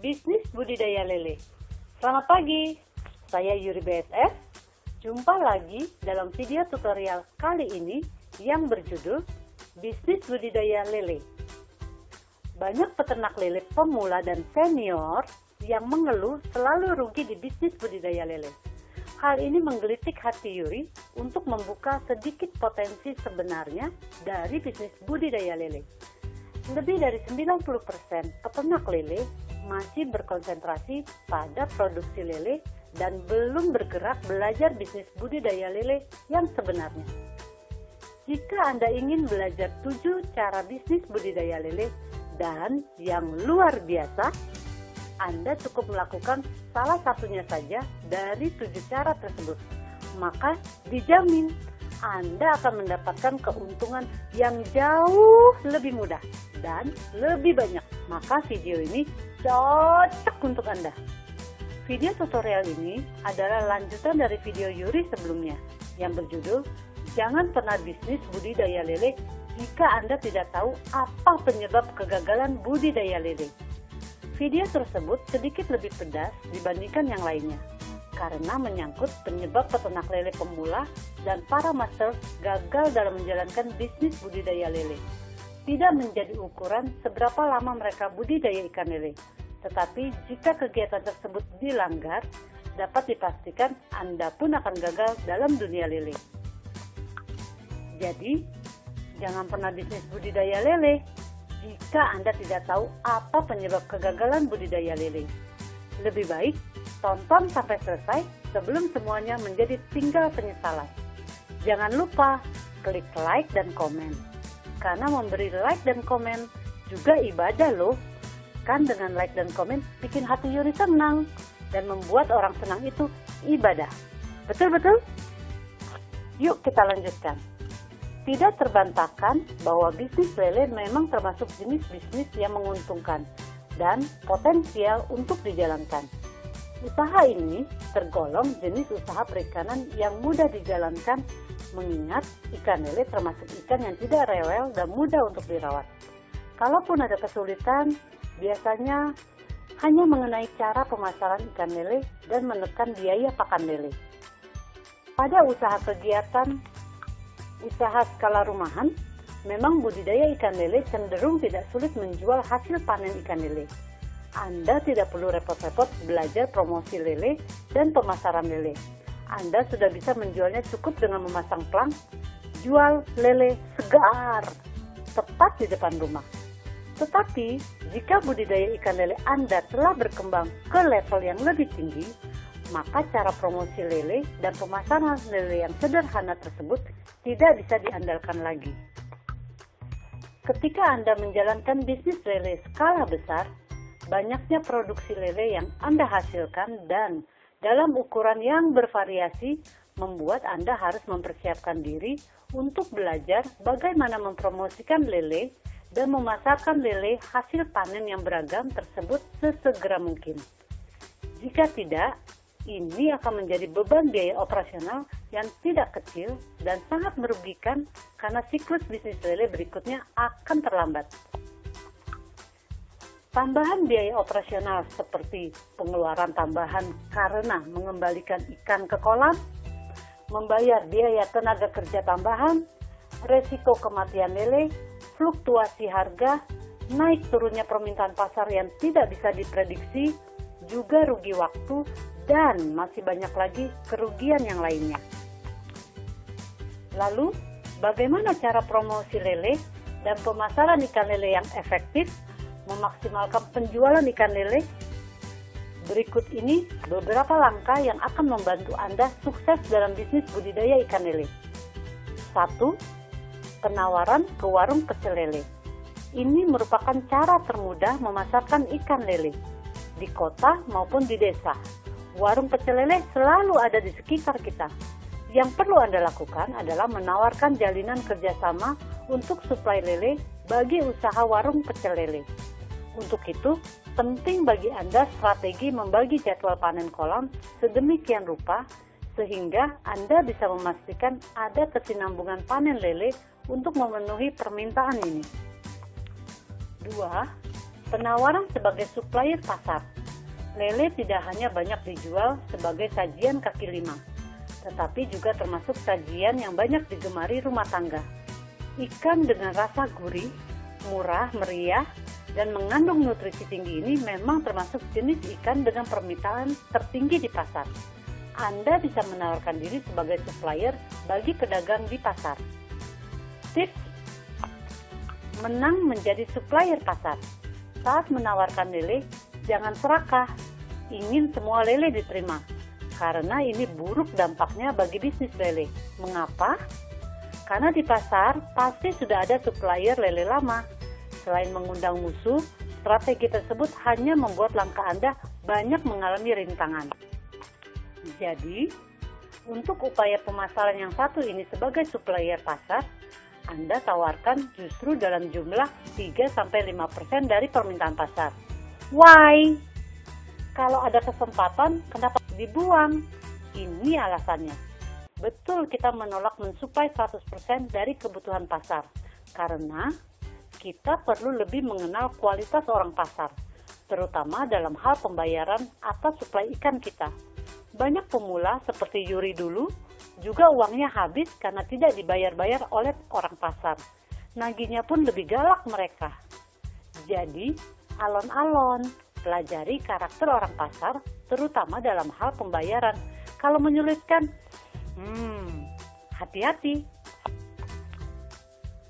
Bisnis budidaya lele. Selamat pagi, saya Yuri BSF. Jumpa lagi dalam video tutorial kali ini yang berjudul Bisnis budidaya lele. Banyak peternak lele pemula dan senior yang mengeluh selalu rugi di bisnis budidaya lele. Hal ini menggelitik hati Yuri untuk membuka sedikit potensi sebenarnya dari bisnis budidaya lele. Lebih dari 90% peternak lele masih berkonsentrasi pada produksi lele dan belum bergerak belajar bisnis budidaya lele yang sebenarnya. Jika Anda ingin belajar 7 cara bisnis budidaya lele dan yang luar biasa, Anda cukup melakukan salah satunya saja dari 7 cara tersebut. Maka dijamin Anda akan mendapatkan keuntungan yang jauh lebih mudah dan lebih banyak. Maka video ini cocok untuk Anda. Video tutorial ini adalah lanjutan dari video Yuri sebelumnya yang berjudul Jangan Pernah Bisnis Budidaya Lele Jika Anda Tidak Tahu Apa Penyebab Kegagalan Budidaya Lele. Video tersebut sedikit lebih pedas dibandingkan yang lainnya karena menyangkut penyebab peternak lele pemula dan para master gagal dalam menjalankan bisnis budidaya lele. Tidak menjadi ukuran seberapa lama mereka budidaya ikan lele, tetapi jika kegiatan tersebut dilanggar, dapat dipastikan Anda pun akan gagal dalam dunia lele. Jadi, jangan pernah bisnis budidaya lele jika Anda tidak tahu apa penyebab kegagalan budidaya lele. Lebih baik tonton sampai selesai sebelum semuanya menjadi tinggal penyesalan. Jangan lupa klik like dan komen. Karena memberi like dan komen juga ibadah loh. Kan dengan like dan komen bikin hati Yuri senang dan membuat orang senang itu ibadah. Betul-betul? Yuk kita lanjutkan. Tidak terbantahkan bahwa bisnis lele memang termasuk jenis bisnis yang menguntungkan dan potensial untuk dijalankan. Usaha ini tergolong jenis usaha perikanan yang mudah dijalankan mengingat ikan lele termasuk ikan yang tidak rewel dan mudah untuk dirawat. Kalaupun ada kesulitan, biasanya hanya mengenai cara pemasaran ikan lele dan menekan biaya pakan lele. Pada usaha skala rumahan, memang budidaya ikan lele cenderung tidak sulit menjual hasil panen ikan lele. Anda tidak perlu repot-repot belajar promosi lele dan pemasaran lele. Anda sudah bisa menjualnya cukup dengan memasang plang, jual lele segar, tepat di depan rumah. Tetapi, jika budidaya ikan lele Anda telah berkembang ke level yang lebih tinggi, maka cara promosi lele dan pemasaran lele yang sederhana tersebut tidak bisa diandalkan lagi. Ketika Anda menjalankan bisnis lele skala besar, banyaknya produksi lele yang Anda hasilkan dan dalam ukuran yang bervariasi membuat Anda harus mempersiapkan diri untuk belajar bagaimana mempromosikan lele dan memasarkan lele hasil panen yang beragam tersebut sesegera mungkin. Jika tidak, ini akan menjadi beban biaya operasional yang tidak kecil dan sangat merugikan karena siklus bisnis lele berikutnya akan terlambat. Tambahan biaya operasional seperti pengeluaran tambahan karena mengembalikan ikan ke kolam, membayar biaya tenaga kerja tambahan, resiko kematian lele, fluktuasi harga, naik turunnya permintaan pasar yang tidak bisa diprediksi, juga rugi waktu, dan masih banyak lagi kerugian yang lainnya. Lalu, bagaimana cara promosi lele dan pemasaran ikan lele yang efektif memaksimalkan penjualan ikan lele? Berikut ini beberapa langkah yang akan membantu Anda sukses dalam bisnis budidaya ikan lele. 1. Penawaran ke warung pecel lele. Ini merupakan cara termudah memasarkan ikan lele di kota maupun di desa. Warung pecel lele selalu ada di sekitar kita. Yang perlu Anda lakukan adalah menawarkan jalinan kerjasama untuk suplai lele bagi usaha warung pecel lele. Untuk itu, penting bagi Anda strategi membagi jadwal panen kolam sedemikian rupa sehingga Anda bisa memastikan ada kesinambungan panen lele untuk memenuhi permintaan ini. 2. Penawaran sebagai supplier pasar. Lele tidak hanya banyak dijual sebagai sajian kaki lima, tetapi juga termasuk sajian yang banyak digemari rumah tangga. Ikan dengan rasa gurih, murah, meriah, dan mengandung nutrisi tinggi ini memang termasuk jenis ikan dengan permintaan tertinggi di pasar. Anda bisa menawarkan diri sebagai supplier bagi pedagang di pasar. Tips menang menjadi supplier pasar. Saat menawarkan lele, jangan serakah, ingin semua lele diterima. Karena ini buruk dampaknya bagi bisnis lele. Mengapa? Karena di pasar pasti sudah ada supplier lele lama. Selain mengundang musuh, strategi tersebut hanya membuat langkah Anda banyak mengalami rintangan. Jadi, untuk upaya pemasaran yang satu ini sebagai supplier pasar, Anda tawarkan justru dalam jumlah 3-5% dari permintaan pasar. Why? Kalau ada kesempatan, kenapa dibuang? Ini alasannya. Betul kita menolak mensuplai 100% dari kebutuhan pasar, karena kita perlu lebih mengenal kualitas orang pasar, terutama dalam hal pembayaran atas suplai ikan kita. Banyak pemula seperti Yuri dulu, juga uangnya habis karena tidak dibayar-bayar oleh orang pasar. Nagihnya pun lebih galak mereka. Jadi, alon-alon, pelajari karakter orang pasar, terutama dalam hal pembayaran. Kalau menyulitkan, hati-hati.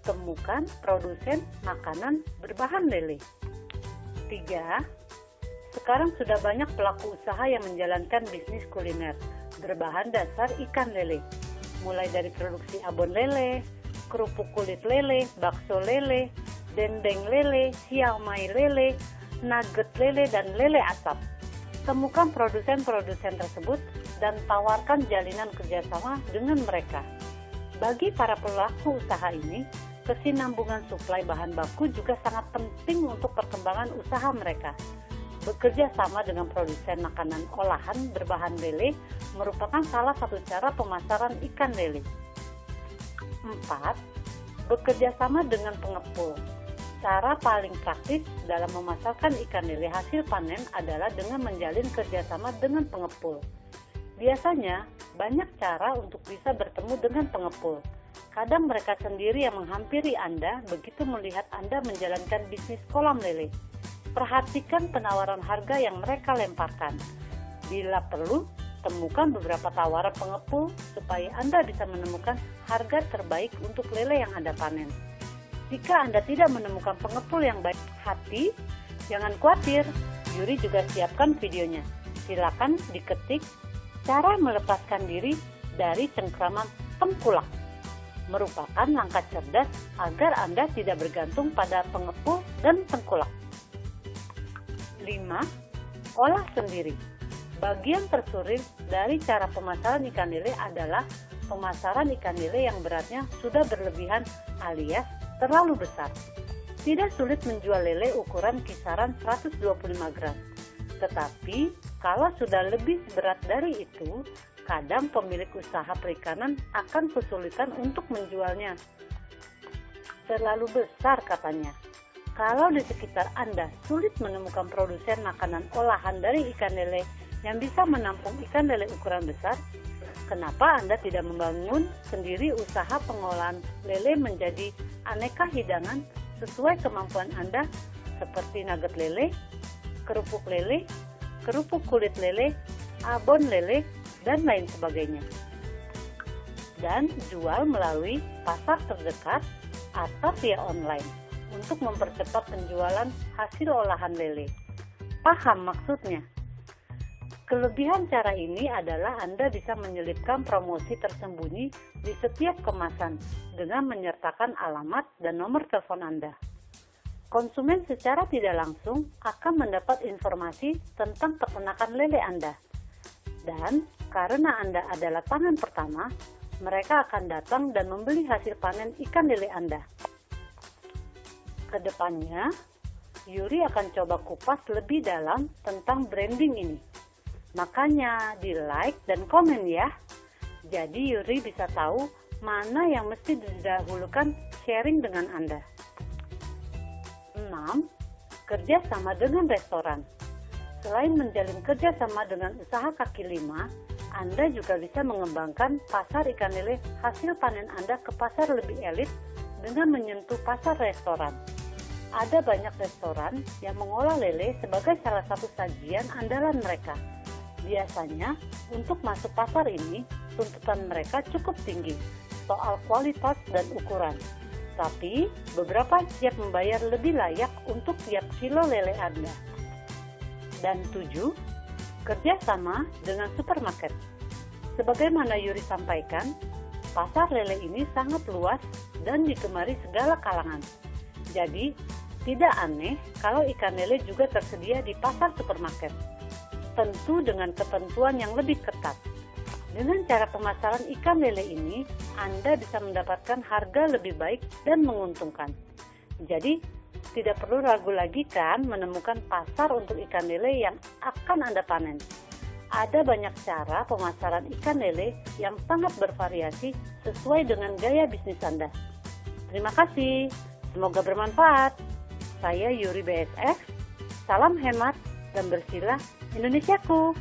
Temukan produsen makanan berbahan lele. 3. Sekarang sudah banyak pelaku usaha yang menjalankan bisnis kuliner berbahan dasar ikan lele, mulai dari produksi abon lele, kerupuk kulit lele, bakso lele, dendeng lele, siomay lele, nugget lele, dan lele asap. Temukan produsen-produsen tersebut dan tawarkan jalinan kerjasama dengan mereka. Bagi para pelaku usaha ini, kesinambungan suplai bahan baku juga sangat penting untuk perkembangan usaha mereka. Bekerja sama dengan produsen makanan olahan berbahan lele merupakan salah satu cara pemasaran ikan lele. 4. Bekerja sama dengan pengepul. Cara paling praktis dalam memasarkan ikan lele hasil panen adalah dengan menjalin kerjasama dengan pengepul. Biasanya, banyak cara untuk bisa bertemu dengan pengepul. Kadang mereka sendiri yang menghampiri Anda begitu melihat Anda menjalankan bisnis kolam lele. Perhatikan penawaran harga yang mereka lemparkan. Bila perlu, temukan beberapa tawaran pengepul supaya Anda bisa menemukan harga terbaik untuk lele yang Anda panen. Jika Anda tidak menemukan pengepul yang baik hati, jangan khawatir, Yuri juga siapkan videonya. Silakan diketik cara melepaskan diri dari cengkraman tengkulak. Merupakan langkah cerdas agar Anda tidak bergantung pada pengepul dan tengkulak. 5. Olah sendiri. Bagian tersulit dari cara pemasaran ikan lele adalah pemasaran ikan lele yang beratnya sudah berlebihan alias terlalu besar. Tidak sulit menjual lele ukuran kisaran 125 gram. Tetapi, kalau sudah lebih berat dari itu, kadang pemilik usaha perikanan akan kesulitan untuk menjualnya. Terlalu besar katanya. Kalau di sekitar Anda sulit menemukan produsen makanan olahan dari ikan lele yang bisa menampung ikan lele ukuran besar, kenapa Anda tidak membangun sendiri usaha pengolahan lele menjadi aneka hidangan sesuai kemampuan Anda seperti nugget lele, kerupuk lele, kerupuk kulit lele, abon lele, dan lain sebagainya. Dan jual melalui pasar terdekat atau via online untuk mempercepat penjualan hasil olahan lele. Paham maksudnya? Kelebihan cara ini adalah Anda bisa menyelipkan promosi tersembunyi di setiap kemasan dengan menyertakan alamat dan nomor telepon Anda. Konsumen secara tidak langsung akan mendapat informasi tentang peternakan lele Anda. Dan karena Anda adalah tangan pertama, mereka akan datang dan membeli hasil panen ikan lele Anda. Kedepannya, Yuri akan coba kupas lebih dalam tentang branding ini. Makanya di like dan komen ya. Jadi Yuri bisa tahu mana yang mesti didahulukan sharing dengan Anda. 6. kerja sama dengan restoran. Selain menjalin kerjasama dengan usaha kaki lima, Anda juga bisa mengembangkan pasar ikan lele hasil panen Anda ke pasar lebih elit dengan menyentuh pasar restoran. Ada banyak restoran yang mengolah lele sebagai salah satu sajian andalan mereka. Biasanya, untuk masuk pasar ini, tuntutan mereka cukup tinggi soal kualitas dan ukuran. Tapi, beberapa siap membayar lebih layak untuk tiap kilo lele Anda. Dan 7, kerjasama dengan supermarket. Sebagaimana Yuri sampaikan, pasar lele ini sangat luas dan digemari segala kalangan. Jadi, tidak aneh kalau ikan lele juga tersedia di pasar supermarket. Tentu dengan ketentuan yang lebih ketat. Dengan cara pemasaran ikan lele ini, Anda bisa mendapatkan harga lebih baik dan menguntungkan. Jadi, tidak perlu ragu lagi kan menemukan pasar untuk ikan lele yang akan Anda panen. Ada banyak cara pemasaran ikan lele yang sangat bervariasi sesuai dengan gaya bisnis Anda. Terima kasih, semoga bermanfaat. Saya Yuri BSF, salam hemat dan bersihlah Indonesiaku.